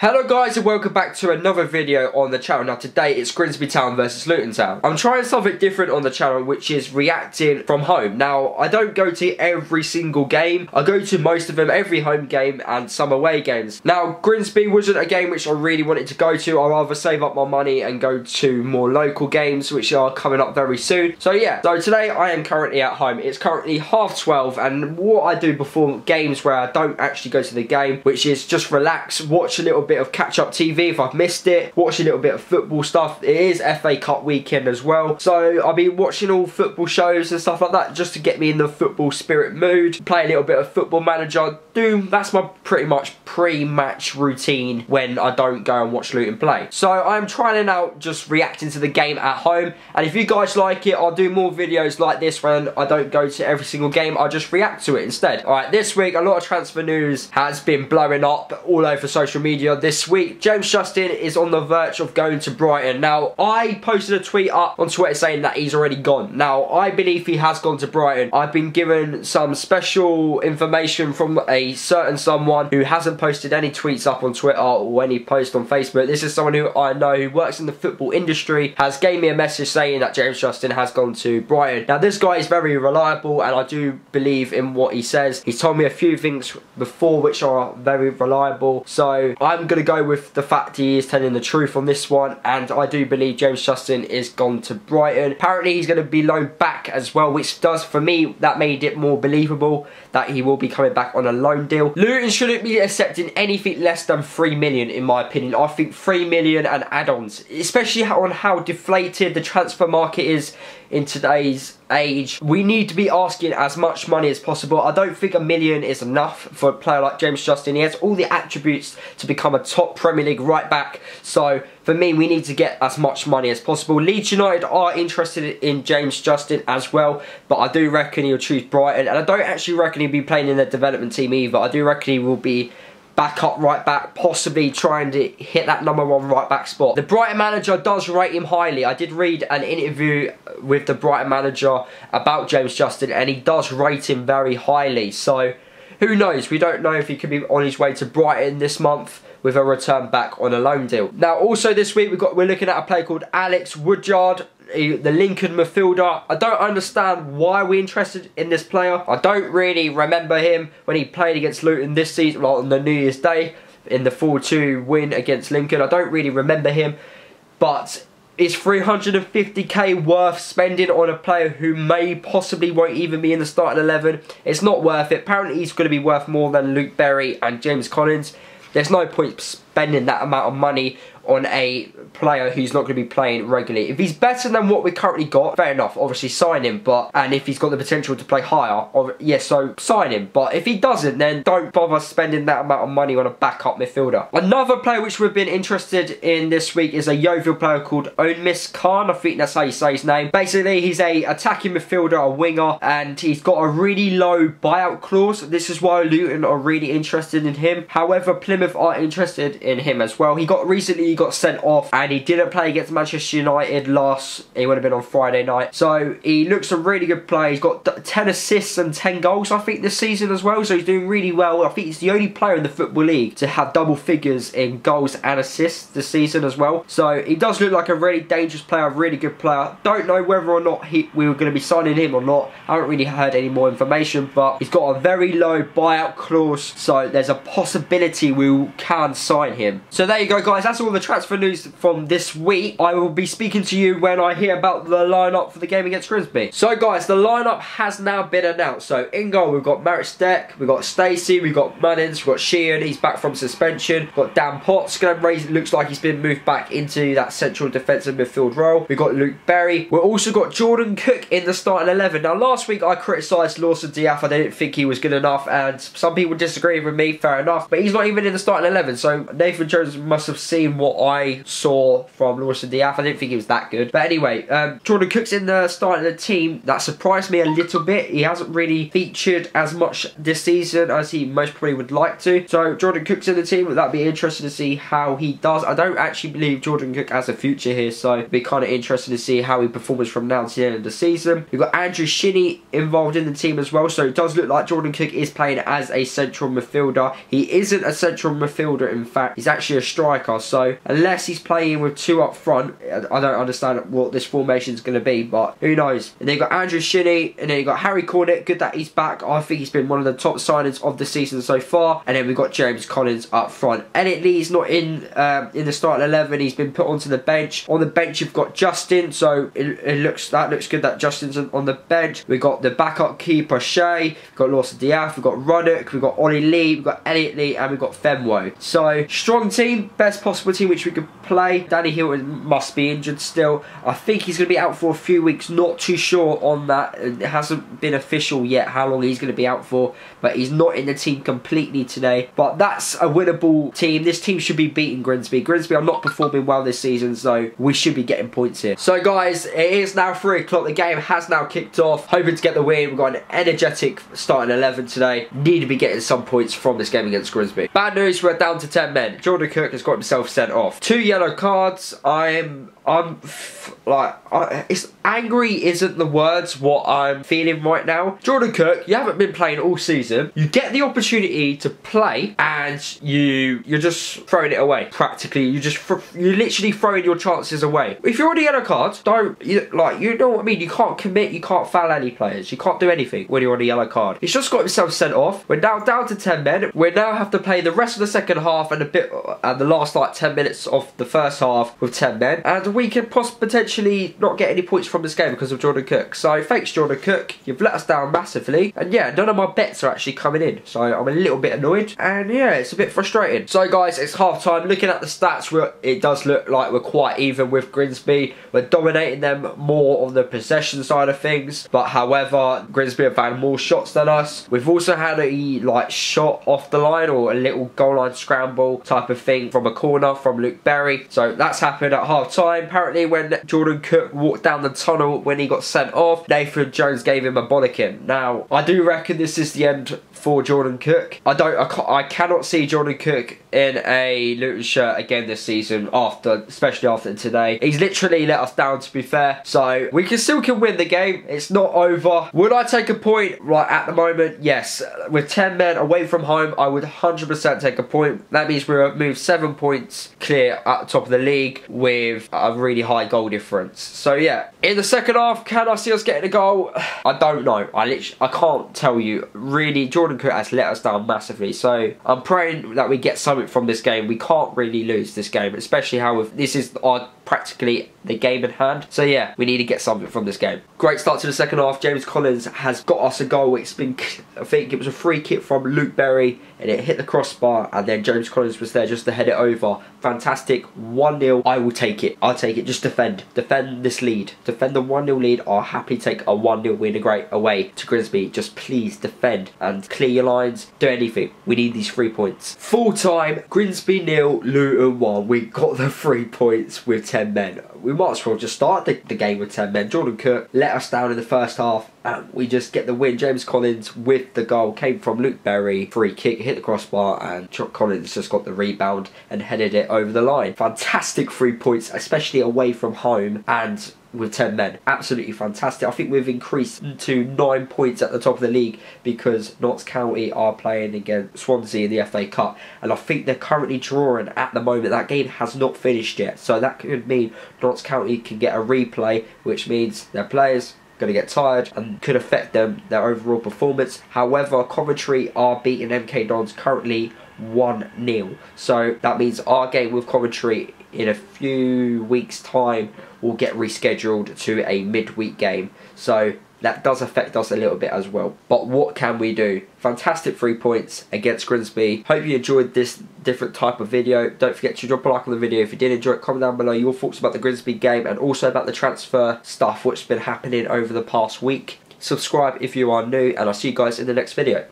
Hello guys and welcome back to another video on the channel. Now today it's Grimsby Town versus Luton Town. I'm trying something different on the channel, which is reacting from home. Now I don't go to every single game. I go to most of them, every home game and some away games. Now Grimsby wasn't a game which I really wanted to go to. I'd rather save up my money and go to more local games which are coming up very soon. So yeah, so today I am currently at home. It's currently 12:30 and what I do before games where I don't actually go to the game, which is just relax, watch a little bit of catch-up TV if I've missed it, watch a little bit of football stuff. It is FA Cup weekend as well, so I'll be watching all football shows and stuff like that just to get me in the football spirit mood, play a little bit of Football Manager. That's my pretty much pre-match routine when I don't go and watch Luton play. So I'm trying out just reacting to the game at home, and if you guys like it, I'll do more videos like this when I don't go to every single game. I'll just react to it instead. Alright, this week a lot of transfer news has been blowing up all over social media this week. James Justin is on the verge of going to Brighton. Now, I posted a tweet up on Twitter saying that he's already gone. Now, I believe he has gone to Brighton. I've been given some special information from a certain someone who hasn't posted any tweets up on Twitter or any post on Facebook. This is someone who I know who works in the football industry, has gave me a message saying that James Justin has gone to Brighton. Now, this guy is very reliable and I do believe in what he says. He's told me a few things before which are very reliable. So, I'm going to go with the fact he is telling the truth on this one, and I do believe James Justin is gone to Brighton. Apparently he's going to be loaned back as well, which does, for me, that made it more believable that he will be coming back on a loan deal. Luton shouldn't be accepting anything less than 3 million in my opinion. I think 3 million and add-ons, especially on how deflated the transfer market is in today's age. We need to be asking as much money as possible. I don't think $1 million is enough for a player like James Justin. He has all the attributes to become a top Premier League right back. So for me, we need to get as much money as possible. Leeds United are interested in James Justin as well, but I do reckon he'll choose Brighton, and I don't actually reckon he'll be playing in the development team either. I do reckon he will be backup right back, possibly trying to hit that #1 right back spot. The Brighton manager does rate him highly. I did read an interview with the Brighton manager about James Justin and he does rate him very highly. So who knows? We don't know if he could be on his way to Brighton this month with a return back on a loan deal. Now also this week we're looking at a player called Alex Woodyard, the Lincoln midfielder. I don't understand why we're interested in this player. I don't really remember him when he played against Luton this season, like on the New Year's Day in the 4-2 win against Lincoln. I don't really remember him, but is 350k worth spending on a player who may possibly won't even be in the starting 11? It's not worth it. Apparently he's going to be worth more than Luke Berry and James Collins. There's no point spending that amount of money on a player who's not going to be playing regularly. If he's better than what we currently got, fair enough, obviously sign him, and if he's got the potential to play higher, yes, so sign him. But if he doesn't, then don't bother spending that amount of money on a backup midfielder. Another player which we've been interested in this week is a Yeovil player called Onmis Khan. I think that's how you say his name. Basically, he's a attacking midfielder, a winger, and he's got a really low buyout clause. This is why Luton are really interested in him. However, Plymouth are interested in him as well. He got sent off and he didn't play against Manchester United he would have been on Friday night. So he looks a really good player. He's got 10 assists and 10 goals I think this season as well, so he's doing really well. I think he's the only player in the Football League to have double figures in goals and assists this season as well. So he does look like a really dangerous player, a really good player. Don't know whether or not we were going to be signing him or not. I haven't really heard any more information, but he's got a very low buyout clause, so there's a possibility we can sign him. So there you go guys, that's all the transfer news from this week. I will be speaking to you when I hear about the lineup for the game against Grimsby. So guys, the lineup has now been announced. So in goal we've got Merritt Steck, we've got Stacey, we've got Munnins, we've got Sheehan, he's back from suspension. We've got Dan Potts, looks like he's been moved back into that central defensive midfield role. We've got Luke Berry. We've also got Jordan Cook in the starting 11. Now last week I criticised Lawson Diaf. I didn't think he was good enough, and some people disagree with me, fair enough, but he's not even in the starting 11. So Nathan Jones must have seen what I saw from Lawson Diaf. I didn't think he was that good. But anyway, Jordan Cook's in the starting of the team. That surprised me a little bit. He hasn't really featured as much this season as he most probably would like to. So Jordan Cook's in the team. That'd be interesting to see how he does. I don't actually believe Jordan Cook has a future here, so it'd be kind of interesting to see how he performs from now to the end of the season. We've got Andrew Shinney involved in the team as well, so it does look like Jordan Cook is playing as a central midfielder. He isn't a central midfielder, in fact. back. He's actually a striker, so unless he's playing with 2 up front, I don't understand what this formation is going to be, but who knows. And then you got Andrew Shinnie, and then you got Harry Cornett. Good that he's back. I think he's been one of the top signings of the season so far. And then we've got James Collins up front. Elliot Lee's not in the starting 11. He's been put onto the bench. On the bench you've got Justin, so that looks good that Justin's on the bench. We've got the backup keeper Shea, we've got Lawson Diaf, we've got Ruddock, we've got Ollie Lee, we've got Elliot Lee, and we've got Fenwo. So strong team, best possible team which we could play. Danny Hilton must be injured still. I think he's going to be out for a few weeks, not too sure on that. It hasn't been official yet how long he's going to be out for, but he's not in the team completely today. But that's a winnable team. This team should be beating Grimsby. Grimsby are not performing well this season, so we should be getting points here. So guys, it is now 3 o'clock. The game has now kicked off. Hoping to get the win. We've got an energetic starting 11 today. Need to be getting some points from this game against Grimsby. Bad news, we're down to 10 men. Jordan Cook has got himself sent off. 2 yellow cards. It's angry isn't the words what I'm feeling right now. Jordan Cook, you haven't been playing all season. You get the opportunity to play and you're just throwing it away. Practically, you're literally throwing your chances away. If you're on a yellow card, you know what I mean. You can't commit, you can't foul any players. You can't do anything when you're on a yellow card. He's just got himself sent off. We're now down to 10 men. We now have to play the rest of the second half and the last 10 minutes of the first half with 10 men, and we can potentially not get any points from this game because of Jordan Cook. So thanks Jordan Cook, you've let us down massively, and yeah, none of my bets are actually coming in, so I'm a little bit annoyed, and yeah, it's a bit frustrating. So guys, it's half time. Looking at the stats, it does look like we're quite even with Grimsby. We're dominating them more on the possession side of things, but however, Grimsby have had more shots than us. We've also had a shot off the line, or a little goal line scramble type of thing from a corner from Luke Berry. So that's happened at half time. Apparently when Jordan Cook walked down the tunnel when he got sent off, Nathan Jones gave him a bollocking. Now I do reckon this is the end for Jordan Cook. I cannot see Jordan Cook in a Luton shirt again this season, especially after today. He's literally let us down, to be fair. So we still can win the game. It's not over. Would I take a point right at the moment? Yes. With 10 men away from home, I would 100% take a point. That means we're moved 7 points clear at the top of the league with a really high goal difference. So yeah, in the second half, can I see us getting a goal? I don't know. I can't tell you. Really, Jordan Cook has let us down massively. So I'm praying that we get something from this game. We can't really lose this game, especially how this is practically the game in hand. So yeah, we need to get something from this game. Great start to the second half. James Collins has got us a goal. It's been, I think it was a free kick from Luke Berry, and it hit the crossbar, and then James Collins was there just to head it over. Fantastic. 1-0. I will take it. I'll take it. Just defend this lead. Defend the 1-0 lead. I'll happily take a 1-0 win away to Grimsby. Just please defend and clear your lines. Do anything. We need these 3 points. Full time. Grimsby 0, Luton 1. We got the 3 points with 10 men. We might as well just start the game with 10 men. Jordan Cook let us down in the first half, and we just get the win. James Collins with the goal came from Luke Berry. Free kick, hit the crossbar, and Chuck Collins just got the rebound and headed it over the line. Fantastic 3 points, especially away from home and with 10 men. Absolutely fantastic. I think we've increased to 9 points at the top of the league because Notts County are playing against Swansea in the FA Cup, and I think they're currently drawing at the moment. That game has not finished yet, so that could mean Notts County can get a replay, which means their players going to get tired and could affect their overall performance. However, Coventry are beating MK Dons currently 1-0, so that means our game with Coventry in a few weeks time will get rescheduled to a midweek game, so that does affect us a little bit as well. But what can we do? Fantastic 3 points against Grimsby. Hope you enjoyed this different type of video. Don't forget to drop a like on the video if you did enjoy it. Comment down below your thoughts about the Grimsby game and also about the transfer stuff which has been happening over the past week. Subscribe if you are new, and I'll see you guys in the next video.